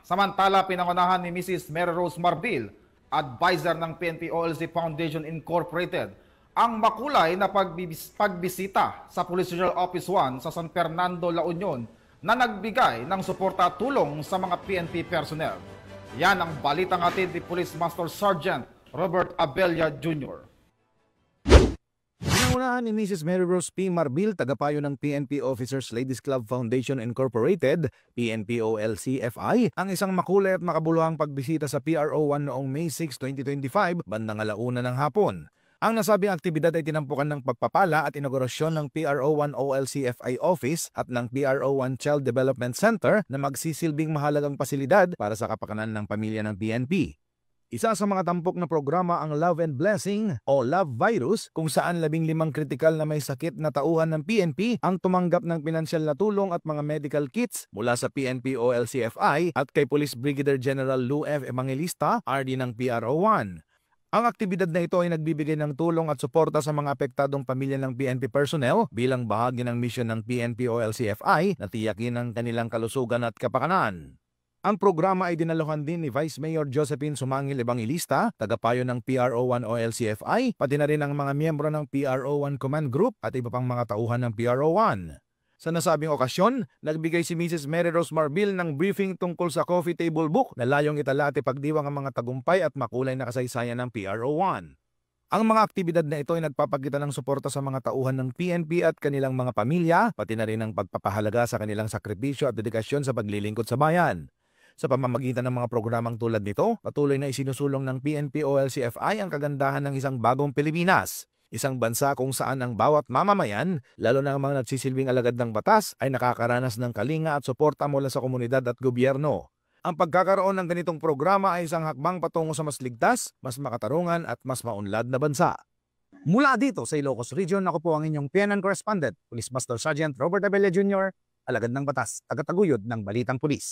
Samantala, pinangunahan ni Mrs. Mary Rose Marbil, advisor ng PNP OLC Foundation Incorporated, ang makulay na pagbisita sa Police Regional Office 1 sa San Fernando, La Union na nagbigay ng suporta at tulong sa mga PNP personnel. Yan ang balitang hatid ni Police Master Sergeant Robert Abella Jr. Pinangunahan ni Mrs. Mary Rose P. Marbil, tagapayo ng PNP Officers Ladies Club Foundation Incorporated, PNP-OLC-FI, ang isang makulay at makabuluhang pagbisita sa PRO-1 noong May 6, 2025, bandang 1:00 ng hapon. Ang nasabing aktibidad ay tinampukan ng pagpapala at inaugurasyon ng PRO-1 OLC-FI Office at ng PRO-1 Child Development Center na magsisilbing mahalagang pasilidad para sa kapakanan ng pamilya ng PNP. Isa sa mga tampok na programa ang Love and Blessing o Love Virus, kung saan 15 kritikal na may sakit na tauhan ng PNP ang tumanggap ng pinansyal na tulong at mga medical kits mula sa PNP OLC-FI at kay Police Brigadier General Lou F. Evangelista, RD ng PRO-1. Ang aktibidad na ito ay nagbibigay ng tulong at suporta sa mga apektadong pamilya ng PNP personnel bilang bahagi ng misyon ng PNP OLC-FI na tiyakin ang kanilang kalusugan at kapakanan. Ang programa ay dinaluhan din ni Vice Mayor Josephine Sumangil Evangelista, tagapayo ng PRO-1 OLC-FI, pati na rin ang mga miyembro ng PRO-1 Command Group at iba pang mga tauhan ng PRO-1. Sa nasabing okasyon, nagbigay si Mrs. Mary Rose Marbil ng briefing tungkol sa coffee table book na layong itala at ipagdiwang ang mga tagumpay at makulay na kasaysayan ng PRO-1. Ang mga aktibidad na ito ay nagpapakita ng suporta sa mga tauhan ng PNP at kanilang mga pamilya, pati na rin ang pagpapahalaga sa kanilang sakripisyo at dedikasyon sa paglilingkod sa bayan. Sa pamamagitan ng mga programang tulad nito, patuloy na isinusulong ng PNP OLC-FI ang kagandahan ng isang bagong Pilipinas. Isang bansa kung saan ang bawat mamamayan, lalo na ang mga nagsisilbing alagad ng batas, ay nakakaranas ng kalinga at suporta mula sa komunidad at gobyerno. Ang pagkakaroon ng ganitong programa ay isang hakbang patungo sa mas ligtas, mas makatarungan at mas maunlad na bansa. Mula dito sa Ilocos Region, ako po ang inyong PNN Correspondent, Police Master Sergeant Robert Abella Jr., alagad ng batas, tagataguyod ng Balitang Pulis.